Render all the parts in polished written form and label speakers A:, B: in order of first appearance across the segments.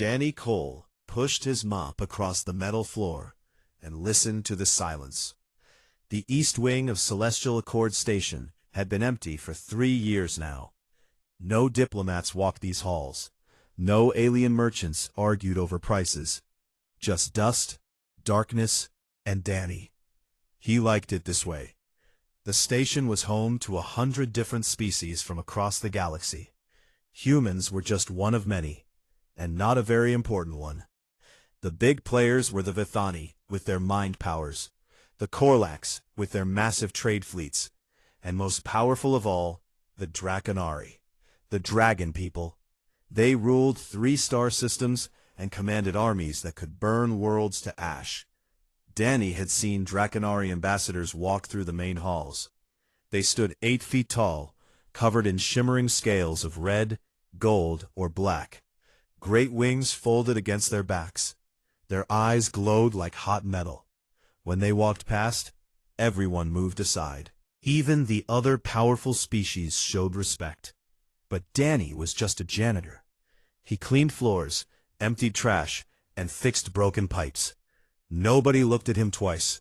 A: Danny Cole pushed his mop across the metal floor and listened to the silence. The east wing of Celestial Accord Station had been empty for 3 years now. No diplomats walked these halls. No alien merchants argued over prices. Just dust, darkness, and Danny. He liked it this way. The station was home to 100 different species from across the galaxy. Humans were just one of many, and not a very important one. The big players were the Vithani, with their mind powers, the Korlax, with their massive trade fleets, and most powerful of all, the Draconari, the Dragon People. They ruled 3-star systems and commanded armies that could burn worlds to ash. Danny had seen Draconari ambassadors walk through the main halls. They stood 8 feet tall, covered in shimmering scales of red, gold, or black. Great wings folded against their backs. Their eyes glowed like hot metal. When they walked past, everyone moved aside. Even the other powerful species showed respect. But Danny was just a janitor. He cleaned floors, emptied trash, and fixed broken pipes. Nobody looked at him twice.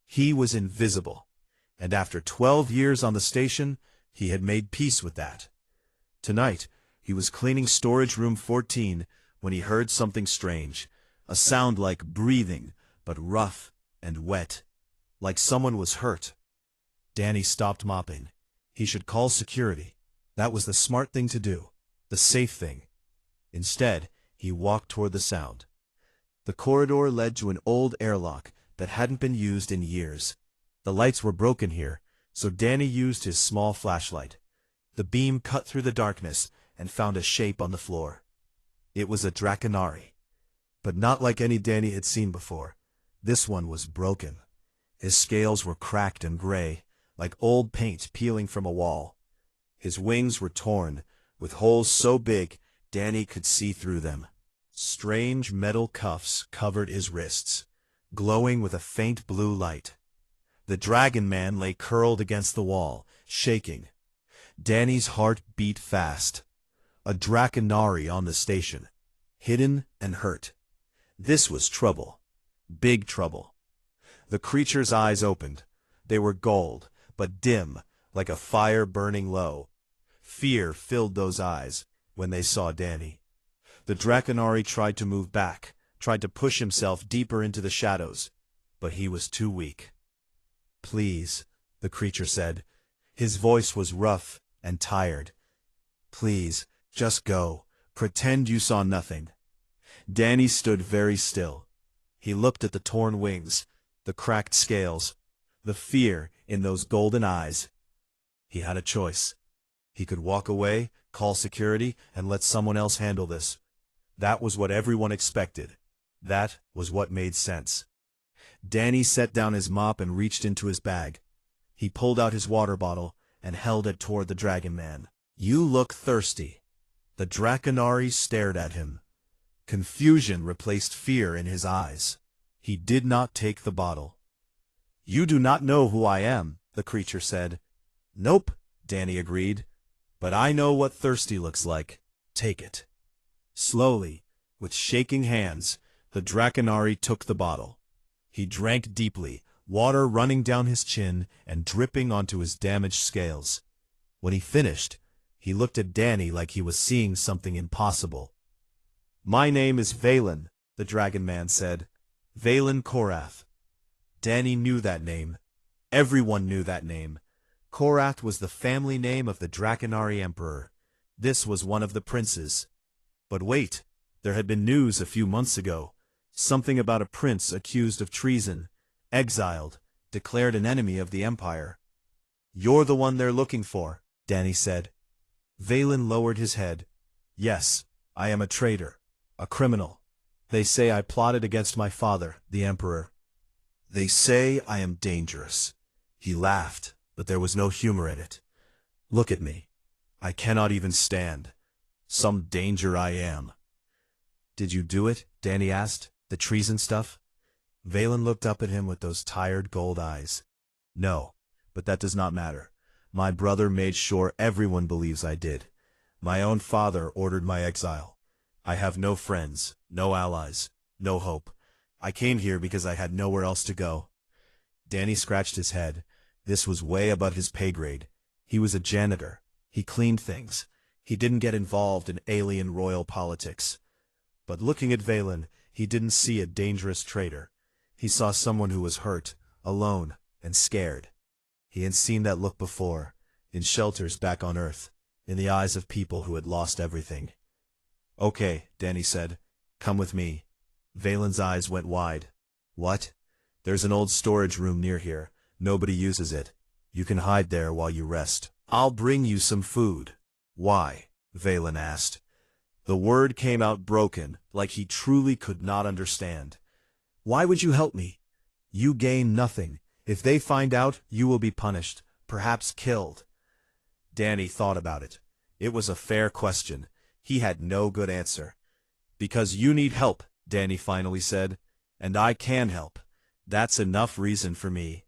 A: He was invisible. And after 12 years on the station, he had made peace with that. Tonight, he was cleaning storage room 14 when he heard something strange, a sound like breathing, but rough and wet, like someone was hurt. Danny stopped mopping. He should call security. That was the smart thing to do, the safe thing. Instead, he walked toward the sound. The corridor led to an old airlock that hadn't been used in years. The lights were broken here, so Danny used his small flashlight. The beam cut through the darkness and found a shape on the floor. It was a Draconari, but not like any Danny had seen before. This one was broken. His scales were cracked and gray, like old paint peeling from a wall. His wings were torn, with holes so big Danny could see through them. Strange metal cuffs covered his wrists, glowing with a faint blue light. The Dragon Man lay curled against the wall, shaking. Danny's heart beat fast. A Draconari on the station, hidden and hurt. This was trouble. Big trouble. The creature's eyes opened. They were gold, but dim, like a fire burning low. Fear filled those eyes when they saw Danny. The Draconari tried to move back, tried to push himself deeper into the shadows, but he was too weak. "Please," the creature said. His voice was rough and tired. "Please, just go. Pretend you saw nothing." Danny stood very still. He looked at the torn wings, the cracked scales, the fear in those golden eyes. He had a choice. He could walk away, call security, and let someone else handle this. That was what everyone expected. That was what made sense. Danny set down his mop and reached into his bag. He pulled out his water bottle and held it toward the Dragon Man. "You look thirsty." The Draconari stared at him. Confusion replaced fear in his eyes. He did not take the bottle. "You do not know who I am," the creature said. "Nope," Danny agreed. "But I know what thirsty looks like. Take it." Slowly, with shaking hands, the Draconari took the bottle. He drank deeply, water running down his chin and dripping onto his damaged scales. When he finished, he looked at Danny like he was seeing something impossible. "My name is Valen," the Dragon Man said. "Valen Korath." Danny knew that name. Everyone knew that name. Korath was the family name of the Draconari Emperor. This was one of the princes. But wait, there had been news a few months ago. Something about a prince accused of treason, exiled, declared an enemy of the Empire. "You're the one they're looking for," Danny said. Valen lowered his head. "Yes, I am a traitor, a criminal. They say I plotted against my father, the Emperor. They say I am dangerous." He laughed, but there was no humor in it. "Look at me. I cannot even stand. Some danger I am." "Did you do it?" Danny asked. "The treason stuff?" Valen looked up at him with those tired gold eyes. "No, but that does not matter. My brother made sure everyone believes I did. My own father ordered my exile. I have no friends, no allies, no hope. I came here because I had nowhere else to go. Danny scratched his head. This was way above his pay grade. He was a janitor. He cleaned things. He didn't get involved in alien royal politics. But looking at Valen, he didn't see a dangerous traitor. He saw someone who was hurt, alone, and scared. He had seen that look before, in shelters back on Earth, in the eyes of people who had lost everything. Okay, Danny said. Come with me. Valen's eyes went wide. What? There's an old storage room near here. Nobody uses it. You can hide there while you rest. I'll bring you some food. Why? Valen asked. The word came out broken, like he truly could not understand. Why would you help me? You gain nothing. If they find out, you will be punished, perhaps killed. Danny thought about it. It was a fair question. He had no good answer. Because you need help, Danny finally said. And I can help. That's enough reason for me.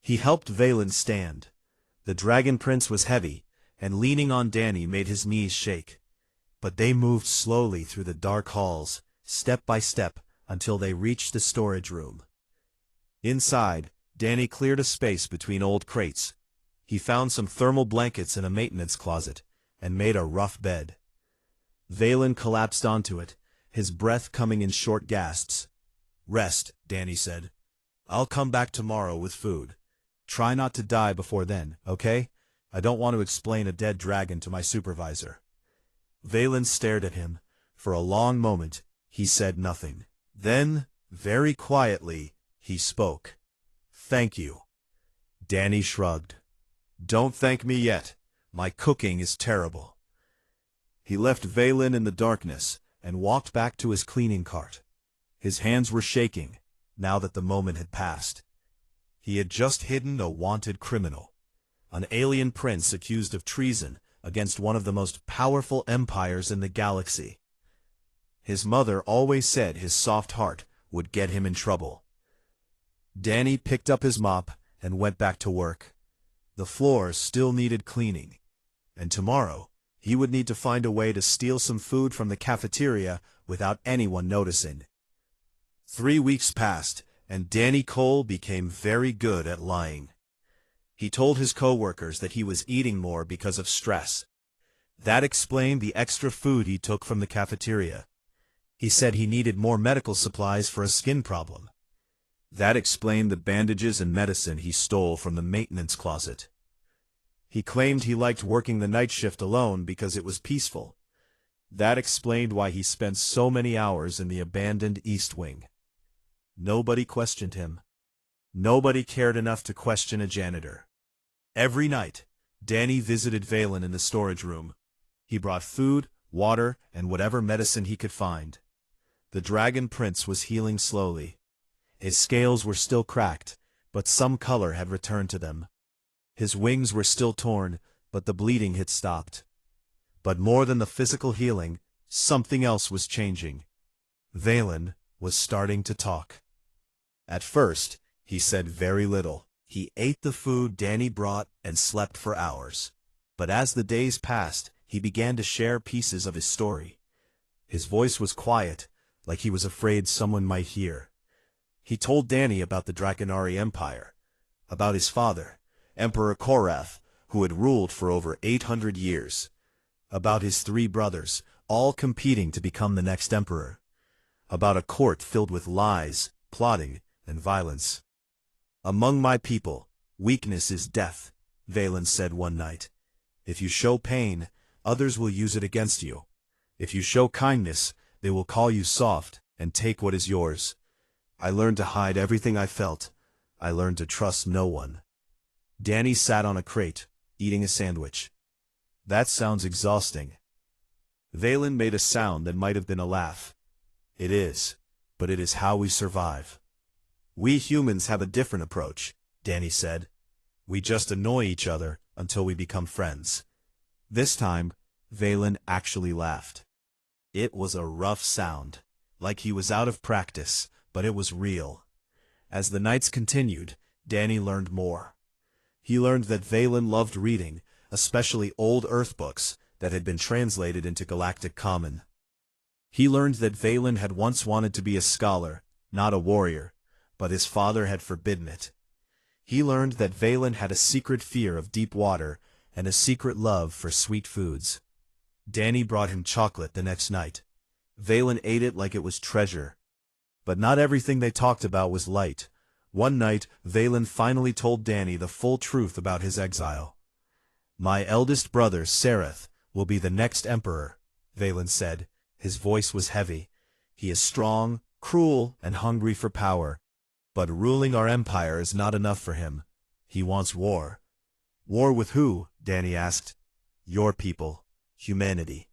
A: He helped Valen stand. The Dragon Prince was heavy, and leaning on Danny made his knees shake. But they moved slowly through the dark halls, step by step, until they reached the storage room. Inside, Danny cleared a space between old crates. He found some thermal blankets in a maintenance closet, and made a rough bed. Valen collapsed onto it, his breath coming in short gasps. Rest, Danny said. I'll come back tomorrow with food. Try not to die before then, okay? I don't want to explain a dead dragon to my supervisor. Valen stared at him. For a long moment, he said nothing. Then, very quietly, he spoke. Thank you. Danny shrugged. Don't thank me yet. My cooking is terrible. He left Valen in the darkness and walked back to his cleaning cart. His hands were shaking, now that the moment had passed. He had just hidden a wanted criminal, an alien prince accused of treason against one of the most powerful empires in the galaxy. His mother always said his soft heart would get him in trouble. Danny picked up his mop and went back to work. The floors still needed cleaning, and tomorrow he would need to find a way to steal some food from the cafeteria without anyone noticing. 3 weeks passed, and Danny Cole became very good at lying. He told his co-workers that he was eating more because of stress. That explained the extra food he took from the cafeteria. He said he needed more medical supplies for a skin problem. That explained the bandages and medicine he stole from the maintenance closet. He claimed he liked working the night shift alone because it was peaceful. That explained why he spent so many hours in the abandoned East Wing. Nobody questioned him. Nobody cared enough to question a janitor. Every night, Danny visited Valen in the storage room. He brought food, water, and whatever medicine he could find. The Dragon Prince was healing slowly. His scales were still cracked, but some color had returned to them. His wings were still torn, but the bleeding had stopped. But more than the physical healing, something else was changing. Valen was starting to talk. At first, he said very little. He ate the food Danny brought and slept for hours. But as the days passed, he began to share pieces of his story. His voice was quiet, like he was afraid someone might hear. He told Danny about the Draconari Empire, about his father, Emperor Korath, who had ruled for over 800 years, about his 3 brothers, all competing to become the next emperor, about a court filled with lies, plotting, and violence. Among my people, weakness is death, Valen said one night. If you show pain, others will use it against you. If you show kindness, they will call you soft and take what is yours. I learned to hide everything I felt. I learned to trust no one. Danny sat on a crate, eating a sandwich. That sounds exhausting. Valen made a sound that might have been a laugh. It is, but it is how we survive. We humans have a different approach, Danny said. We just annoy each other until we become friends. This time, Valen actually laughed. It was a rough sound, like he was out of practice, but it was real. As the nights continued, Danny learned more. He learned that Valen loved reading, especially old Earth books that had been translated into Galactic Common. He learned that Valen had once wanted to be a scholar, not a warrior, but his father had forbidden it. He learned that Valen had a secret fear of deep water and a secret love for sweet foods. Danny brought him chocolate the next night. Valen ate it like it was treasure. But not everything they talked about was light. One night, Valen finally told Danny the full truth about his exile. "My eldest brother, Sareth, will be the next emperor," Valen said. His voice was heavy. "He is strong, cruel, and hungry for power. But ruling our empire is not enough for him. He wants war." "War with who?" Danny asked. "Your people. Humanity."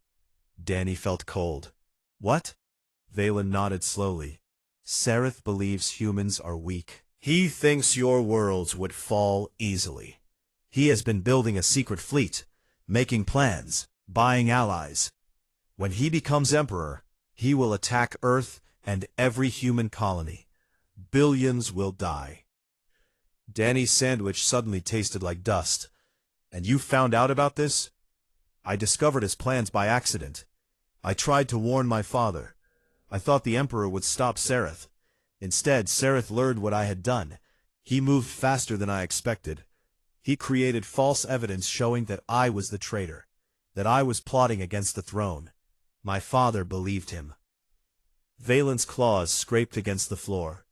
A: Danny felt cold. "What?" Valen nodded slowly. "Sareth believes humans are weak. He thinks your worlds would fall easily. He has been building a secret fleet, making plans, buying allies. When he becomes emperor, he will attack Earth and every human colony. Billions will die." Danny's sandwich suddenly tasted like dust. "And you found out about this?" "I discovered his plans by accident. I tried to warn my father. I thought the Emperor would stop Sareth. Instead, Sareth learned what I had done. He moved faster than I expected. He created false evidence showing that I was the traitor, that I was plotting against the throne. My father believed him." Valen's claws scraped against the floor.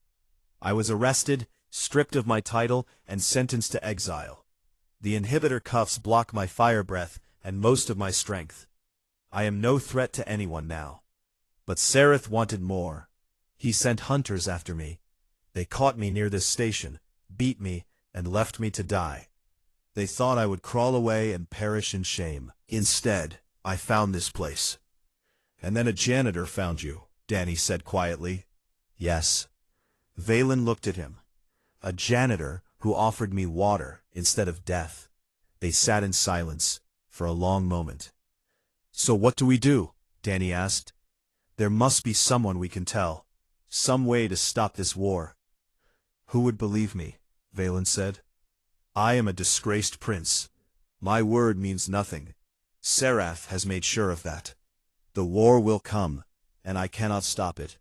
A: "I was arrested, stripped of my title, and sentenced to exile. The inhibitor cuffs block my fire breath and most of my strength. I am no threat to anyone now. But Sareth wanted more. He sent hunters after me. They caught me near this station, beat me, and left me to die. They thought I would crawl away and perish in shame. Instead, I found this place." "And then a janitor found you," Danny said quietly. "Yes." Valen looked at him. "A janitor who offered me water instead of death." They sat in silence for a long moment. "So what do we do?" Danny asked. "There must be someone we can tell. Some way to stop this war." "Who would believe me?" Valen said. "I am a disgraced prince. My word means nothing. Sareth has made sure of that. The war will come, and I cannot stop it."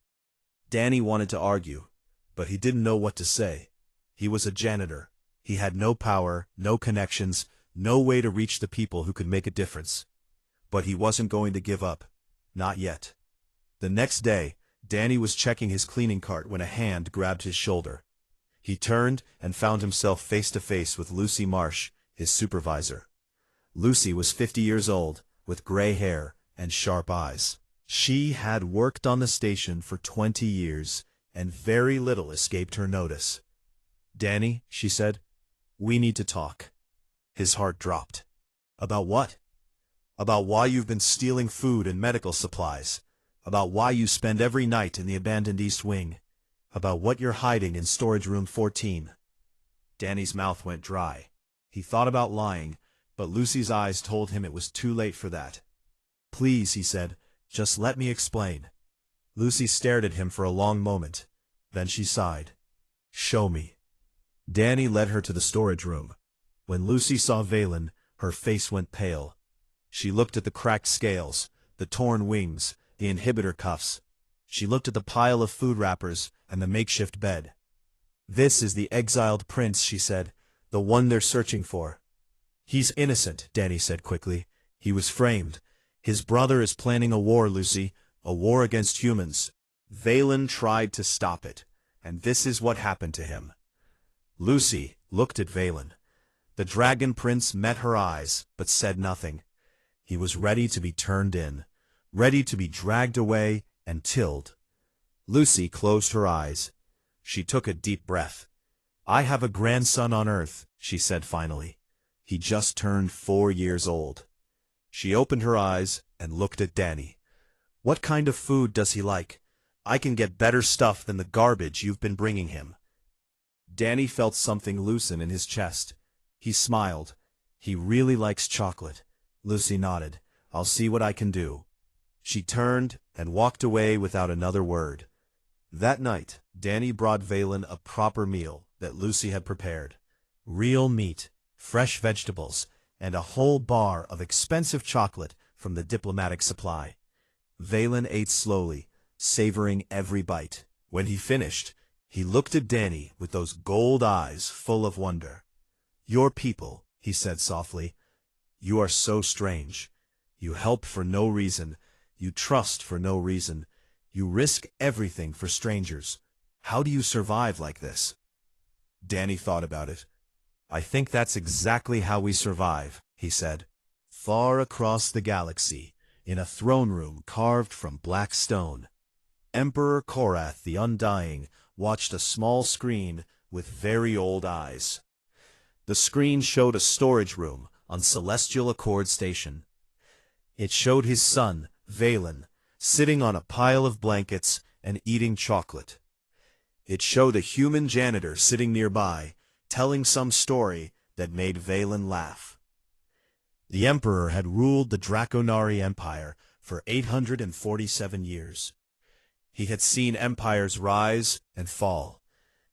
A: Danny wanted to argue, but he didn't know what to say. He was a janitor. He had no power, no connections, no way to reach the people who could make a difference. But he wasn't going to give up. Not yet. The next day, Danny was checking his cleaning cart when a hand grabbed his shoulder. He turned and found himself face to face with Lucy Marsh, his supervisor. Lucy was 50 years old, with gray hair and sharp eyes. She had worked on the station for 20 years, and very little escaped her notice. "Danny," she said, "we need to talk." His heart dropped. "About what?" "About why you've been stealing food and medical supplies. About why you spend every night in the abandoned East Wing. About what you're hiding in storage room 14. Danny's mouth went dry. He thought about lying, but Lucy's eyes told him it was too late for that. "Please," he said, "just let me explain." Lucy stared at him for a long moment. Then she sighed. "Show me." Danny led her to the storage room. When Lucy saw Valen, her face went pale. She looked at the cracked scales, the torn wings, the inhibitor cuffs. She looked at the pile of food wrappers and the makeshift bed. "This is the exiled prince," she said, "the one they're searching for." "He's innocent," Danny said quickly. "He was framed. His brother is planning a war, Lucy, a war against humans." Valen tried to stop it, and this is what happened to him. Lucy looked at Valen. The Dragon Prince met her eyes, but said nothing. He was ready to be turned in, ready to be dragged away and killed. Lucy closed her eyes. She took a deep breath. "I have a grandson on Earth," she said finally. "He just turned 4 years old." She opened her eyes and looked at Danny. "What kind of food does he like? I can get better stuff than the garbage you've been bringing him." Danny felt something loosen in his chest. He smiled. "He really likes chocolate." Lucy nodded. "I'll see what I can do." She turned and walked away without another word. That night, Danny brought Valen a proper meal that Lucy had prepared. Real meat, fresh vegetables, and a whole bar of expensive chocolate from the diplomatic supply. Valen ate slowly, savoring every bite. When he finished, he looked at Danny with those gold eyes full of wonder. "Your people," he said softly. "You are so strange. You help for no reason. You trust for no reason. You risk everything for strangers. How do you survive like this?" Danny thought about it. "I think that's exactly how we survive," he said. Far across the galaxy, in a throne room carved from black stone, Emperor Korath the Undying watched a small screen with very old eyes. The screen showed a storage room on Celestial Accord Station. It showed his son, Valen, sitting on a pile of blankets and eating chocolate. It showed a human janitor sitting nearby, telling some story that made Valen laugh. The Emperor had ruled the Draconari Empire for 847 years. He had seen empires rise and fall.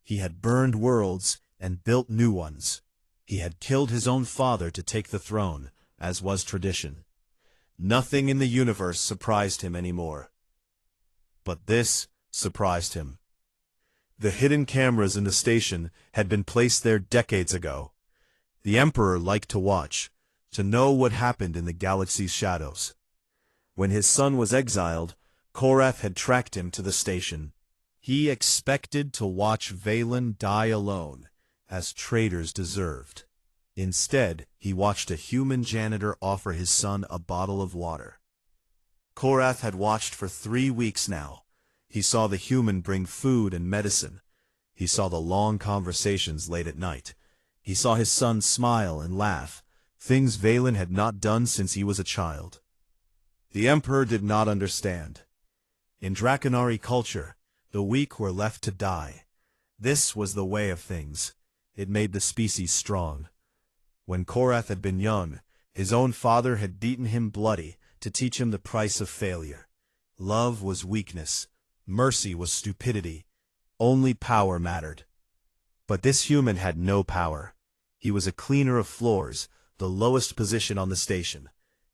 A: He had burned worlds and built new ones. He had killed his own father to take the throne, as was tradition. Nothing in the universe surprised him anymore. But this surprised him. The hidden cameras in the station had been placed there decades ago. The Emperor liked to watch, to know what happened in the galaxy's shadows. When his son was exiled, Korath had tracked him to the station. He expected to watch Valen die alone, as traitors deserved. Instead, he watched a human janitor offer his son a bottle of water. Korath had watched for 3 weeks now. He saw the human bring food and medicine. He saw the long conversations late at night. He saw his son smile and laugh, things Valen had not done since he was a child. The Emperor did not understand. In Draconari culture, the weak were left to die. This was the way of things. It made the species strong. When Korath had been young, his own father had beaten him bloody to teach him the price of failure. Love was weakness. Mercy was stupidity. Only power mattered. But this human had no power. He was a cleaner of floors, the lowest position on the station.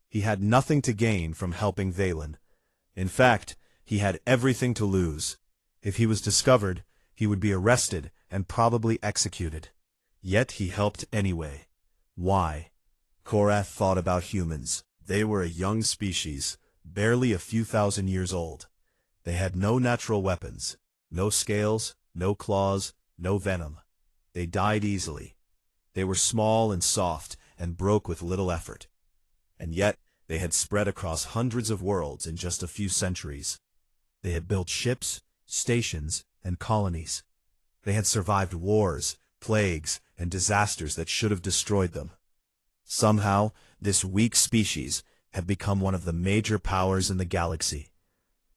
A: He had nothing to gain from helping Valen. In fact, he had everything to lose. If he was discovered, he would be arrested and probably executed. Yet he helped anyway. Why? Korath thought about humans. They were a young species, barely a few thousand years old. They had no natural weapons, no scales, no claws, no venom. They died easily. They were small and soft and broke with little effort. And yet, they had spread across hundreds of worlds in just a few centuries. They had built ships, stations, and colonies. They had survived wars, plagues, and disasters that should have destroyed them. Somehow, this weak species had become one of the major powers in the galaxy.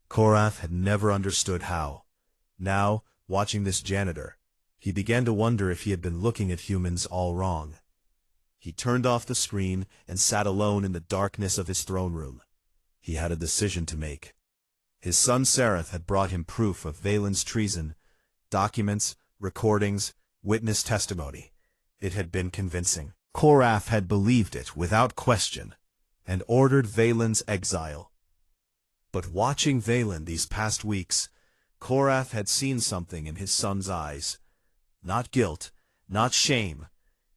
A: Korath had never understood how. Now, watching this janitor, he began to wonder if he had been looking at humans all wrong. He turned off the screen and sat alone in the darkness of his throne room. He had a decision to make. His son Sareth had brought him proof of Valen's treason, documents, recordings, witness testimony. It had been convincing. Korath had believed it without question, and ordered Valen's exile. But watching Valen these past weeks, Korath had seen something in his son's eyes. Not guilt, not shame,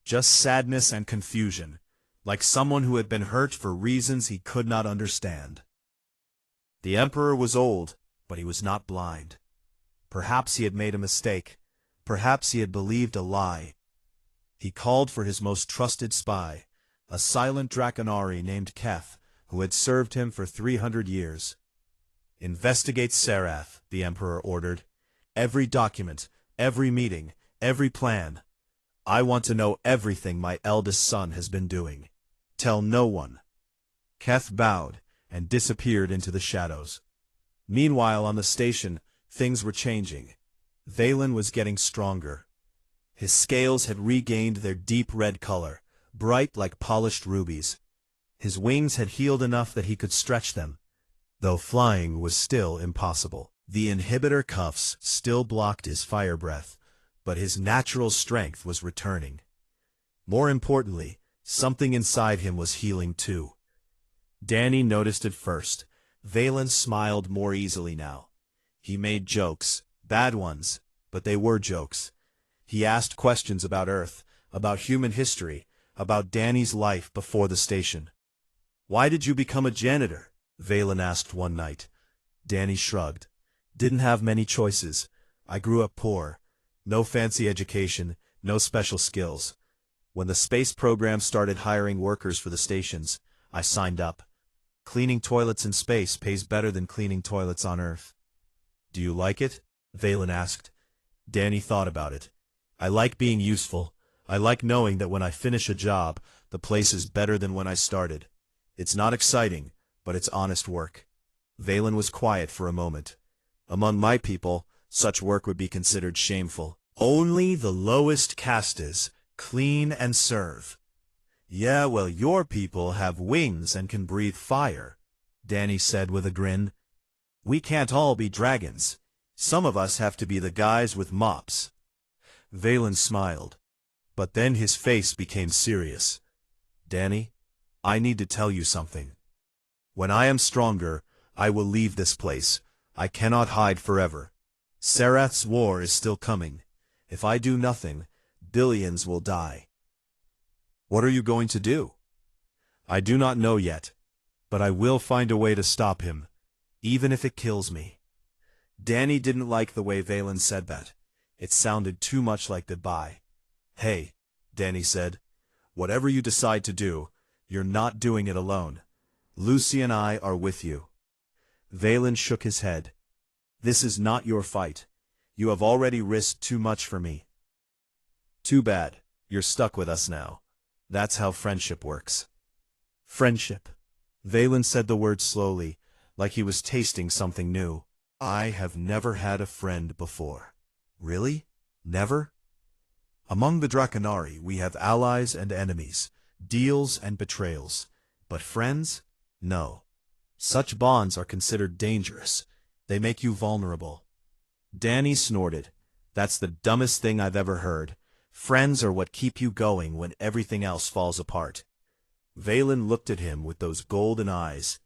A: just sadness and confusion, like someone who had been hurt for reasons he could not understand. The Emperor was old, but he was not blind. Perhaps he had made a mistake. Perhaps he had believed a lie. He called for his most trusted spy, a silent Draconari named Keth, who had served him for 300 years. "Investigate Sarath," the Emperor ordered. "Every document, every meeting, every plan. I want to know everything my eldest son has been doing. Tell no one." Keth bowed and disappeared into the shadows. Meanwhile, on the station, things were changing. Valen was getting stronger. His scales had regained their deep red color, bright like polished rubies. His wings had healed enough that he could stretch them, though flying was still impossible. The inhibitor cuffs still blocked his fire breath, but his natural strength was returning. More importantly, something inside him was healing too. Danny noticed it first. Valen smiled more easily now. He made jokes, bad ones, but they were jokes. He asked questions about Earth, about human history, about Danny's life before the station. "Why did you become a janitor?" Valen asked one night. Danny shrugged. "Didn't have many choices. I grew up poor. No fancy education, no special skills. When the space program started hiring workers for the stations, I signed up. Cleaning toilets in space pays better than cleaning toilets on Earth." "Do you like it?" Valen asked. Danny thought about it. "I like being useful. I like knowing that when I finish a job, the place is better than when I started. It's not exciting, but it's honest work." Valen was quiet for a moment. "Among my people, such work would be considered shameful. Only the lowest castes clean and serve." "Yeah, well, your people have wings and can breathe fire," Danny said with a grin. "We can't all be dragons. Some of us have to be the guys with mops." Valen smiled, but then his face became serious. "Danny, I need to tell you something. When I am stronger, I will leave this place. I cannot hide forever. Serath's war is still coming. If I do nothing, billions will die." "What are you going to do?" "I do not know yet, but I will find a way to stop him, even if it kills me." Danny didn't like the way Valen said that. It sounded too much like goodbye. "Hey," Danny said, "whatever you decide to do, you're not doing it alone. Lucy and I are with you." Valen shook his head. "This is not your fight. You have already risked too much for me." "Too bad. You're stuck with us now. That's how friendship works." "Friendship." Valen said the word slowly, like he was tasting something new. "I have never had a friend before." "Really? Never?" "Among the Draconari, we have allies and enemies, deals and betrayals. But friends? No. Such bonds are considered dangerous. They make you vulnerable." Danny snorted. "That's the dumbest thing I've ever heard. Friends are what keep you going when everything else falls apart." Valen looked at him with those golden eyes.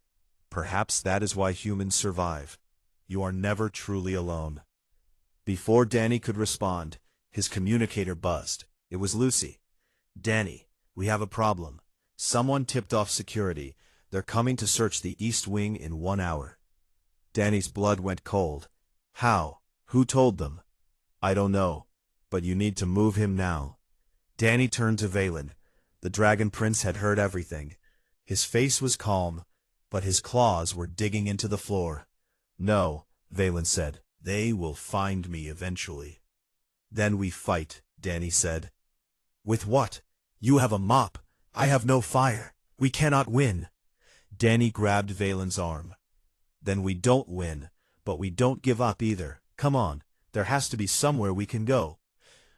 A: "Perhaps that is why humans survive. You are never truly alone." Before Danny could respond, his communicator buzzed. It was Lucy. "Danny, we have a problem. Someone tipped off security. They're coming to search the East Wing in 1 hour." Danny's blood went cold. "How? Who told them?" "I don't know, but you need to move him now." Danny turned to Valen. The Dragon Prince had heard everything. His face was calm, but his claws were digging into the floor. "No," Valen said. "They will find me eventually." "Then we fight," Danny said. "With what? You have a mop. I have no fire. We cannot win." Danny grabbed Valen's arm. "Then we don't win, but we don't give up either. Come on, there has to be somewhere we can go."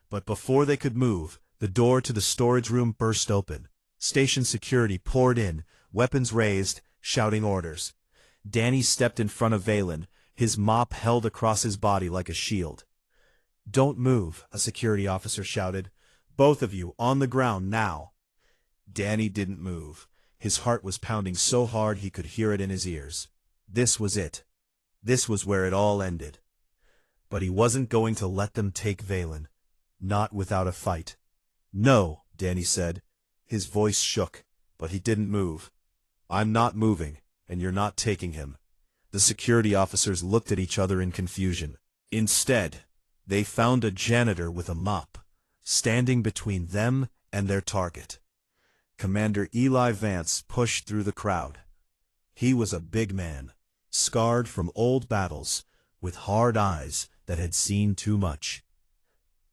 A: But before they could move, the door to the storage room burst open. Station security poured in, weapons raised, shouting orders. Danny stepped in front of Valen, his mop held across his body like a shield. "Don't move," a security officer shouted. "Both of you, on the ground now." Danny didn't move. His heart was pounding so hard he could hear it in his ears. This was it. This was where it all ended. But he wasn't going to let them take Valen. Not without a fight. "No," Danny said. His voice shook, but he didn't move. "I'm not moving, and you're not taking him." The security officers looked at each other in confusion. Instead, they found a janitor with a mop, standing between them and their target. Commander Eli Vance pushed through the crowd. He was a big man, scarred from old battles, with hard eyes that had seen too much.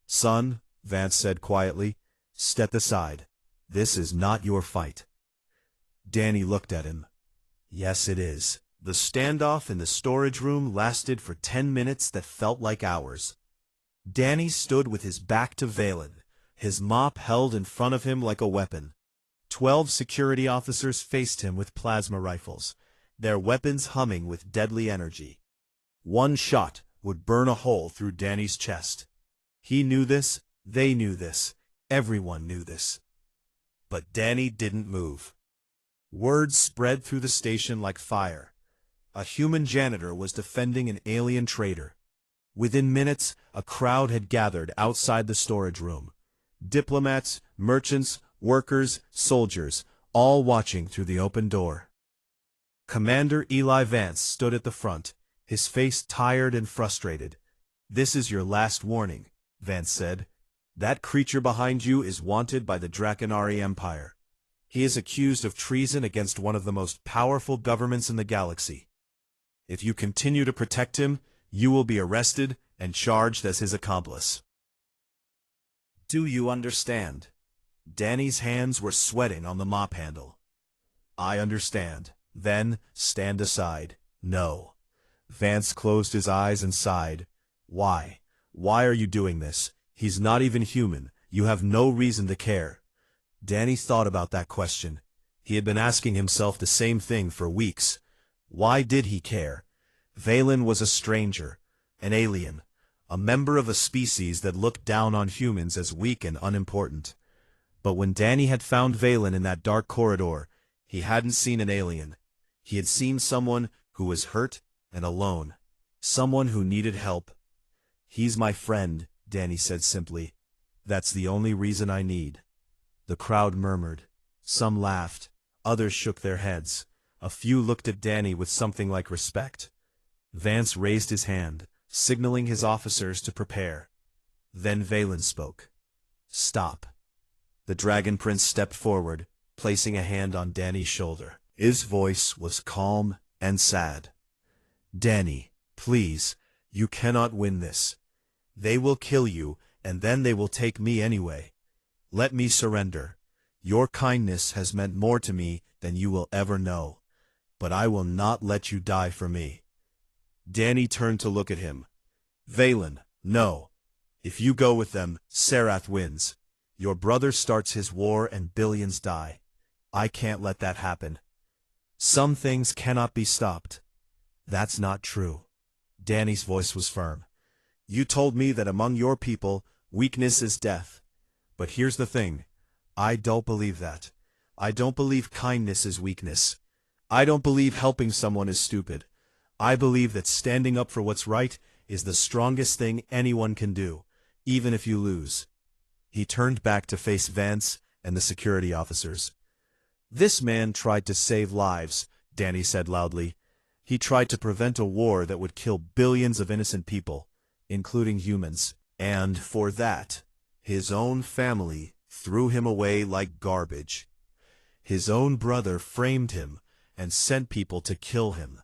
A: "Son," Vance said quietly, "step aside. This is not your fight." Danny looked at him. "Yes, it is." The standoff in the storage room lasted for 10 minutes that felt like hours. Danny stood with his back to Valen, his mop held in front of him like a weapon. 12 security officers faced him with plasma rifles, their weapons humming with deadly energy. One shot would burn a hole through Danny's chest. He knew this, they knew this, everyone knew this. But Danny didn't move. Words spread through the station like fire. A human janitor was defending an alien traitor. Within minutes, a crowd had gathered outside the storage room. Diplomats, merchants, workers, soldiers, all watching through the open door. Commander Eli Vance stood at the front, his face tired and frustrated. "This is your last warning," Vance said. "That creature behind you is wanted by the Draconari Empire. He is accused of treason against one of the most powerful governments in the galaxy. If you continue to protect him, you will be arrested and charged as his accomplice." "Do you understand?" Danny's hands were sweating on the mop handle. "I understand." "Then, stand aside." "No." Vance closed his eyes and sighed. "Why? Why are you doing this? He's not even human. You have no reason to care." Danny thought about that question. He had been asking himself the same thing for weeks. Why did he care? Valen was a stranger, an alien, a member of a species that looked down on humans as weak and unimportant. But when Danny had found Valen in that dark corridor, he hadn't seen an alien. He had seen someone who was hurt and alone, someone who needed help. "He's my friend," Danny said simply. "That's the only reason I need." The crowd murmured. Some laughed, others shook their heads. A few looked at Danny with something like respect. Vance raised his hand, signaling his officers to prepare. Then Valen spoke. "Stop." The Dragon Prince stepped forward, placing a hand on Danny's shoulder. His voice was calm and sad. "Danny, please, you cannot win this. They will kill you, and then they will take me anyway. Let me surrender. Your kindness has meant more to me than you will ever know. But I will not let you die for me." Danny turned to look at him. "Valen, no. If you go with them, Serath wins. Your brother starts his war and billions die. I can't let that happen. Some things cannot be stopped." "That's not true." Danny's voice was firm. "You told me that among your people, weakness is death. But here's the thing. I don't believe that. I don't believe kindness is weakness. I don't believe helping someone is stupid. I believe that standing up for what's right is the strongest thing anyone can do, even if you lose." He turned back to face Vance and the security officers. "This man tried to save lives," Danny said loudly. "He tried to prevent a war that would kill billions of innocent people, including humans. And for that, his own family threw him away like garbage. His own brother framed him and sent people to kill him.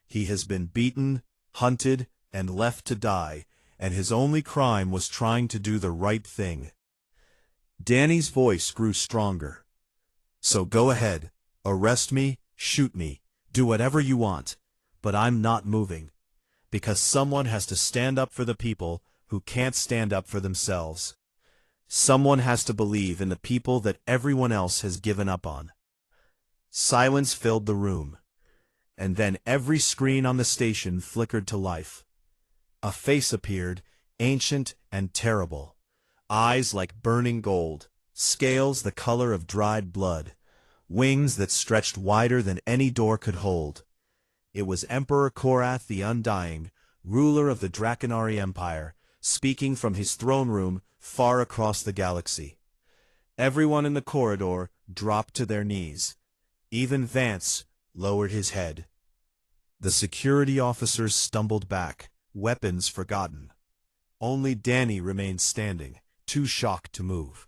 A: He has been beaten, hunted, and left to die, and his only crime was trying to do the right thing." Danny's voice grew stronger. "So go ahead, arrest me, shoot me, do whatever you want, but I'm not moving. Because someone has to stand up for the people who can't stand up for themselves. Someone has to believe in the people that everyone else has given up on." Silence filled the room, and then every screen on the station flickered to life. A face appeared, ancient and terrible. Eyes like burning gold, scales the color of dried blood, wings that stretched wider than any door could hold. It was Emperor Korath the Undying, ruler of the Draconari Empire, speaking from his throne room far across the galaxy. Everyone in the corridor dropped to their knees. Even Vance lowered his head. The security officers stumbled back, weapons forgotten. Only Danny remained standing, too shocked to move.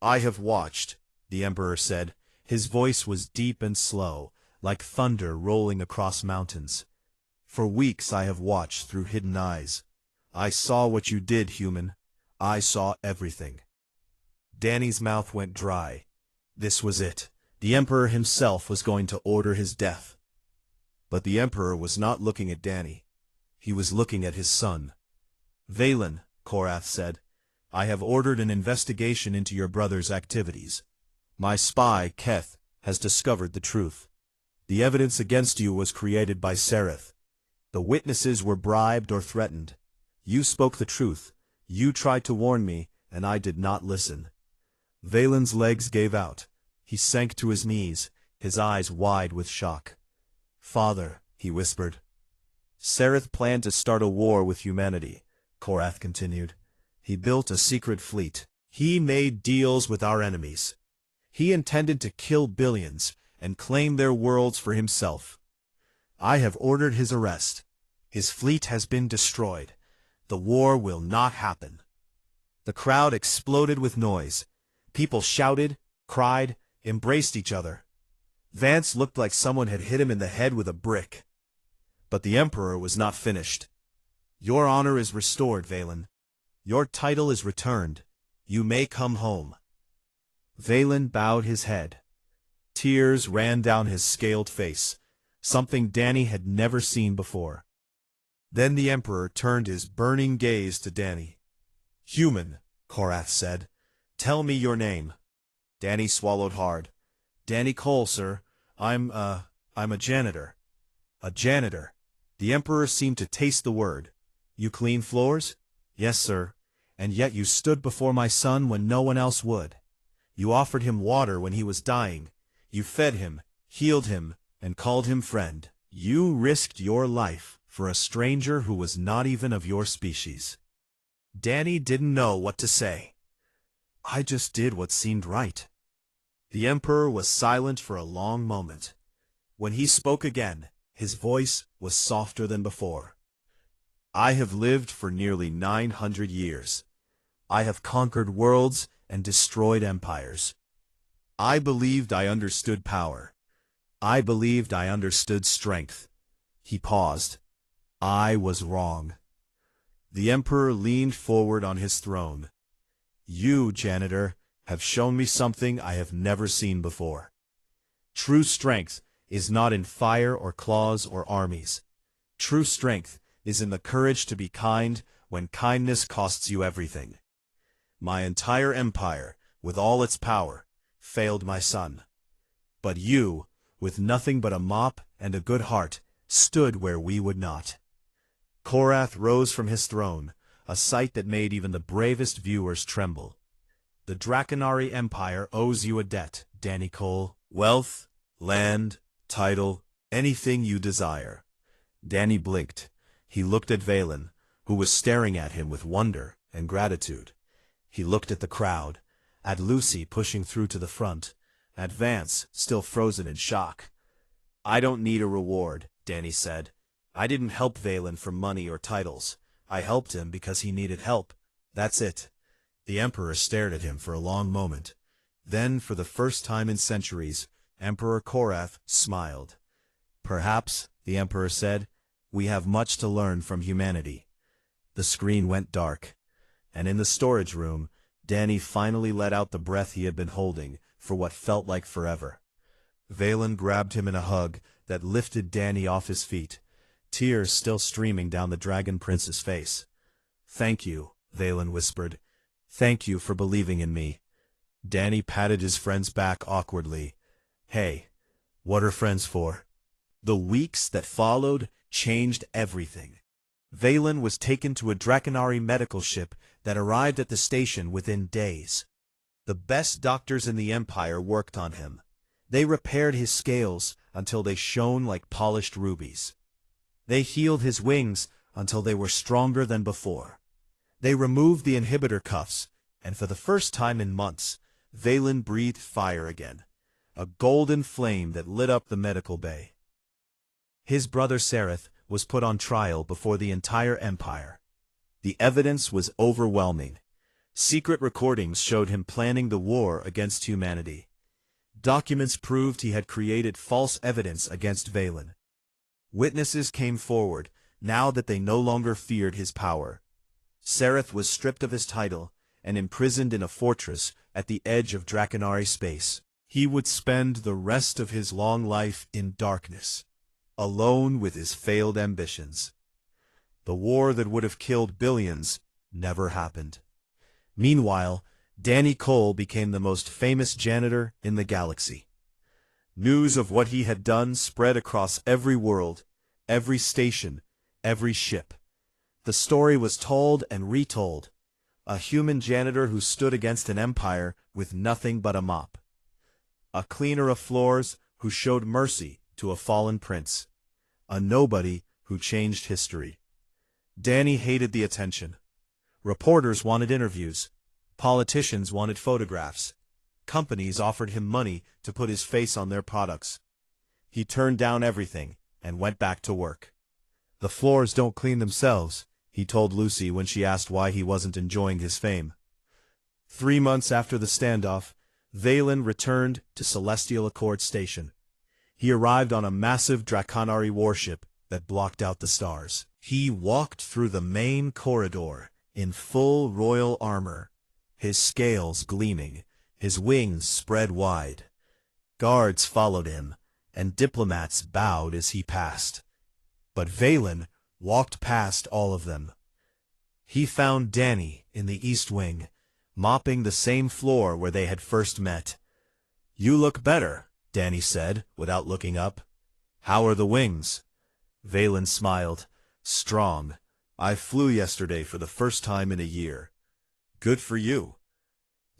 A: "I have watched," the Emperor said. His voice was deep and slow, like thunder rolling across mountains. "For weeks I have watched through hidden eyes. I saw what you did, human. I saw everything." Danny's mouth went dry. This was it. The Emperor himself was going to order his death. But the Emperor was not looking at Danny. He was looking at his son. "Valen," Korath said, "I have ordered an investigation into your brother's activities. My spy, Keth, has discovered the truth. The evidence against you was created by Sereth. The witnesses were bribed or threatened. You spoke the truth. You tried to warn me, and I did not listen." Valen's legs gave out. He sank to his knees, his eyes wide with shock. "Father," he whispered. Sereth planned to start a war with humanity, Korath continued. He built a secret fleet. He made deals with our enemies. He intended to kill billions and claim their worlds for himself. I have ordered his arrest. His fleet has been destroyed. The war will not happen. The crowd exploded with noise. People shouted, cried, embraced each other. Vance looked like someone had hit him in the head with a brick. But the Emperor was not finished. Your honor is restored, Valen. Your title is returned. You may come home. Valen bowed his head. Tears ran down his scaled face, something Danny had never seen before. Then the Emperor turned his burning gaze to Danny. Human, Korath said. Tell me your name. Danny swallowed hard. Danny Cole, sir. I'm a janitor. A janitor. The Emperor seemed to taste the word. You clean floors? Yes, sir. And yet you stood before my son when no one else would. You offered him water when he was dying. You fed him, healed him, and called him friend. You risked your life for a stranger who was not even of your species. Danny didn't know what to say. I just did what seemed right. The Emperor was silent for a long moment. When he spoke again, his voice was softer than before. I have lived for nearly 900 years. I have conquered worlds and destroyed empires. I believed I understood power. I believed I understood strength. He paused. I was wrong. The Emperor leaned forward on his throne. You, Janitor, have shown me something I have never seen before. True strength is not in fire or claws or armies. True strength is in the courage to be kind when kindness costs you everything. My entire empire, with all its power, failed my son. But you, with nothing but a mop and a good heart, stood where we would not. Korath rose from his throne, a sight that made even the bravest viewers tremble. The Draconari Empire owes you a debt, Danny Cole. Wealth, land, title, anything you desire. Danny blinked. He looked at Valen, who was staring at him with wonder and gratitude. He looked at the crowd, at Lucy pushing through to the front, at Vance, still frozen in shock. I don't need a reward, Danny said. I didn't help Valen for money or titles. I helped him because he needed help. That's it. The Emperor stared at him for a long moment. Then, for the first time in centuries, Emperor Korath smiled. Perhaps, the Emperor said, we have much to learn from humanity. The screen went dark, and in the storage room, Danny finally let out the breath he had been holding for what felt like forever. Valen grabbed him in a hug that lifted Danny off his feet, tears still streaming down the Dragon Prince's face. Thank you, Valen whispered. Thank you for believing in me. Danny patted his friend's back awkwardly. Hey, what are friends for? The weeks that followed changed everything. Valen was taken to a Draconari medical ship that arrived at the station within days. The best doctors in the Empire worked on him. They repaired his scales until they shone like polished rubies. They healed his wings until they were stronger than before. They removed the inhibitor cuffs, and for the first time in months, Valen breathed fire again, a golden flame that lit up the medical bay. His brother Sereth was put on trial before the entire Empire. The evidence was overwhelming. Secret recordings showed him planning the war against humanity. Documents proved he had created false evidence against Valen. Witnesses came forward, now that they no longer feared his power. Sereth was stripped of his title and imprisoned in a fortress at the edge of Draconari space. He would spend the rest of his long life in darkness, alone with his failed ambitions. The war that would have killed billions never happened. Meanwhile, Danny Cole became the most famous janitor in the galaxy. News of what he had done spread across every world, every station, every ship. The story was told and retold. A human janitor who stood against an empire with nothing but a mop. A cleaner of floors who showed mercy to a fallen prince. a nobody who changed history. Danny hated the attention. Reporters wanted interviews. Politicians wanted photographs. Companies offered him money to put his face on their products. He turned down everything and went back to work. "The floors don't clean themselves," he told Lucy when she asked why he wasn't enjoying his fame. 3 months after the standoff, Valen returned to Celestial Accord Station. He arrived on a massive Draconari warship that blocked out the stars. He walked through the main corridor in full royal armor, his scales gleaming, his wings spread wide. Guards followed him, and diplomats bowed as he passed. But Valen walked past all of them. He found Danny in the East Wing, mopping the same floor where they had first met. "You look better," Danny said, without looking up. "How are the wings?" Valen smiled. "Strong. I flew yesterday for the first time in a year." "Good for you."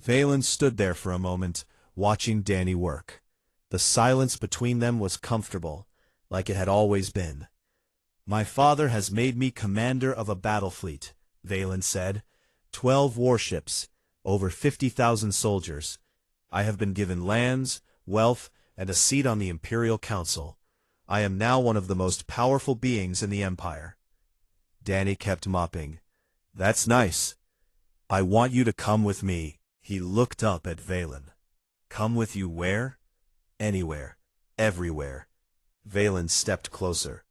A: Valen stood there for a moment, watching Danny work. The silence between them was comfortable, like it had always been. "My father has made me commander of a battle fleet," Valen said. 12 warships, over 50,000 soldiers. I have been given lands, wealth, and a seat on the Imperial Council. I am now one of the most powerful beings in the Empire. Danny kept mopping. "That's nice. I want you to come with me." He looked up at Valen. "Come with you where?" "Anywhere. Everywhere." Valen stepped closer.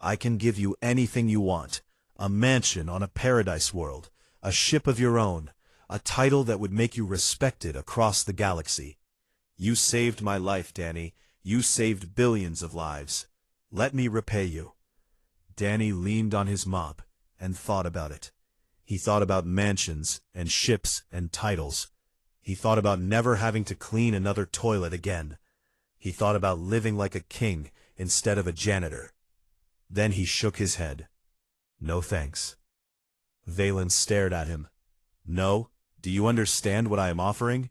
A: "I can give you anything you want. A mansion on a paradise world, a ship of your own, a title that would make you respected across the galaxy. You saved my life, Danny. You saved billions of lives. Let me repay you." Danny leaned on his mop and thought about it. He thought about mansions and ships and titles. He thought about never having to clean another toilet again. He thought about living like a king instead of a janitor. Then he shook his head. "No thanks." Valen stared at him. "No? Do you understand what I am offering?"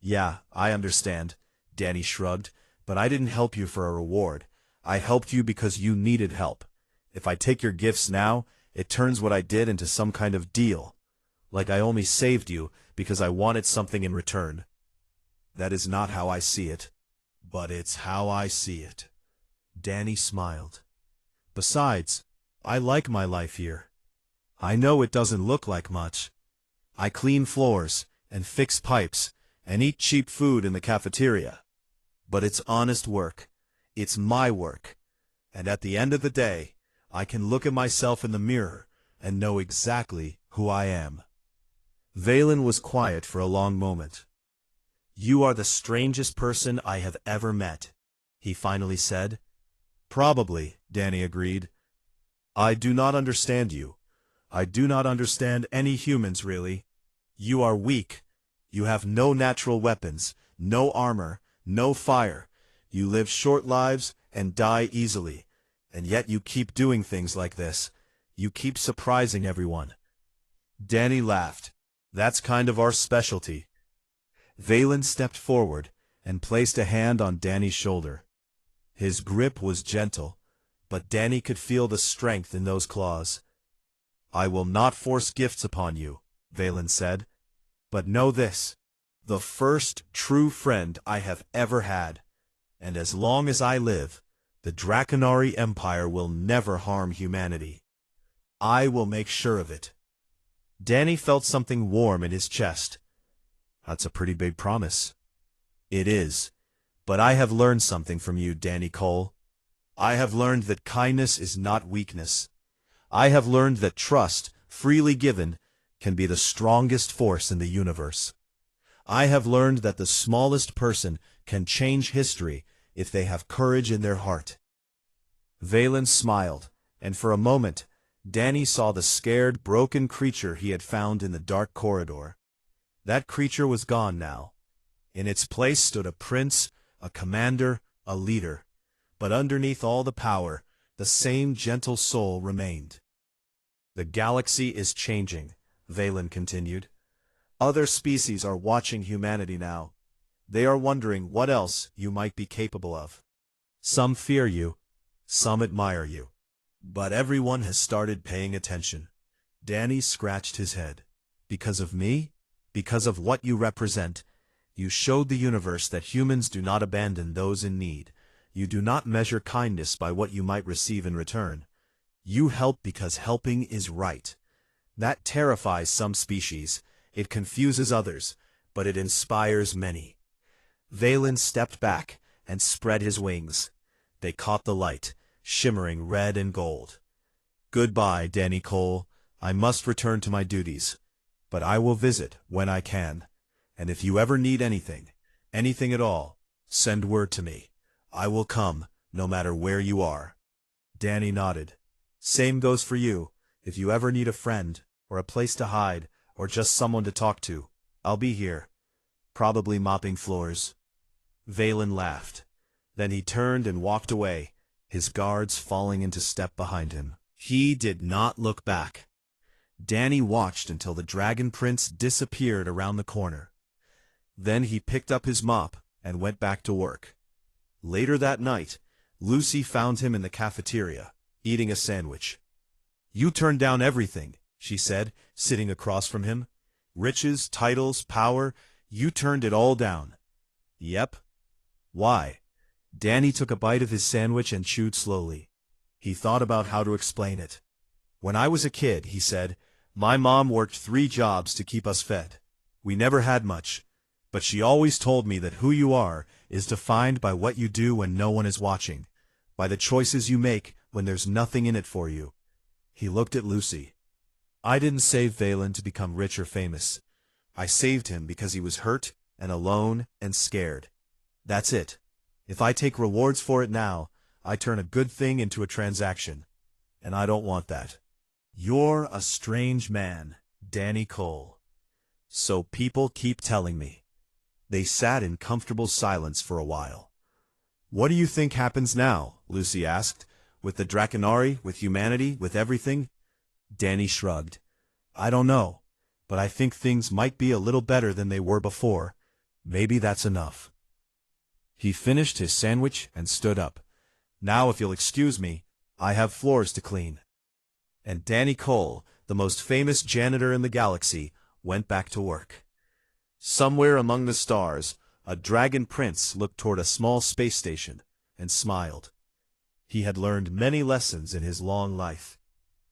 A: "Yeah, I understand," Danny shrugged, "but I didn't help you for a reward. I helped you because you needed help. If I take your gifts now, it turns what I did into some kind of deal. Like I only saved you because I wanted something in return. That is not how I see it. But it's how I see it." Danny smiled. "Besides, I like my life here. I know it doesn't look like much. I clean floors, and fix pipes, and eat cheap food in the cafeteria. But it's honest work. It's my work. And at the end of the day, I can look at myself in the mirror and know exactly who I am." Valen was quiet for a long moment. "You are the strangest person I have ever met," he finally said. "Probably," Danny agreed. "I do not understand you. I do not understand any humans, really. You are weak. You have no natural weapons, no armor, no fire. You live short lives and die easily. And yet you keep doing things like this. You keep surprising everyone." Danny laughed. "That's kind of our specialty." Valen stepped forward and placed a hand on Danny's shoulder. His grip was gentle, but Danny could feel the strength in those claws. "I will not force gifts upon you," Valen said. "But know this, the first true friend I have ever had, and as long as I live, the Draconari Empire will never harm humanity. I will make sure of it." Danny felt something warm in his chest. "That's a pretty big promise." "It is. But I have learned something from you, Danny Cole. I have learned that kindness is not weakness. I have learned that trust, freely given, can be the strongest force in the universe. I have learned that the smallest person can change history if they have courage in their heart." Valen smiled, and for a moment, Danny saw the scared, broken creature he had found in the dark corridor. That creature was gone now. In its place stood a prince, a commander, a leader. But underneath all the power, the same gentle soul remained. "The galaxy is changing," Valen continued. "Other species are watching humanity now. They are wondering what else you might be capable of. Some fear you. Some admire you. But everyone has started paying attention. Danny scratched his head. Because of me? Because of what you represent? You showed the universe that humans do not abandon those in need. You do not measure kindness by what you might receive in return. You help because helping is right. That terrifies some species. It confuses others, but it inspires many. Valen stepped back and spread his wings. They caught the light, shimmering red and gold. Goodbye, Danny Cole. I must return to my duties. But I will visit when I can. And if you ever need anything, anything at all, send word to me. I will come, no matter where you are. Danny nodded. Same goes for you. If you ever need a friend, or a place to hide, or just someone to talk to, I'll be here. Probably mopping floors. Valen laughed. Then he turned and walked away, his guards falling into step behind him. He did not look back. Danny watched until the Dragon Prince disappeared around the corner. Then he picked up his mop and went back to work. Later that night, Lucy found him in the cafeteria, eating a sandwich. You turned down everything, she said, sitting across from him. Riches, titles, power, you turned it all down. Yep. Why? Danny took a bite of his sandwich and chewed slowly. He thought about how to explain it. When I was a kid, he said, my mom worked 3 jobs to keep us fed. We never had much, but she always told me that who you are is defined by what you do when no one is watching, by the choices you make when there's nothing in it for you. He looked at Lucy. I didn't save Valen to become rich or famous. I saved him because he was hurt and alone and scared. That's it. If I take rewards for it now, I turn a good thing into a transaction. And I don't want that. You're a strange man, Danny Cole. So people keep telling me. They sat in comfortable silence for a while. What do you think happens now? Lucy asked. With the Draconari, with humanity, with everything? Danny shrugged. I don't know, but I think things might be a little better than they were before. Maybe that's enough. He finished his sandwich and stood up. Now, if you'll excuse me, I have floors to clean. And Danny Cole, the most famous janitor in the galaxy, went back to work. Somewhere among the stars, a dragon prince looked toward a small space station and smiled. He had learned many lessons in his long life,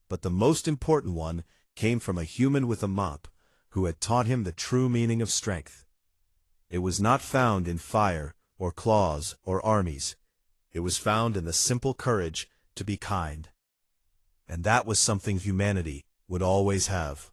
A: but the most important one came from a human with a mop who had taught him the true meaning of strength. It was not found in fire or claws or armies. It was found in the simple courage to be kind. And that was something humanity would always have.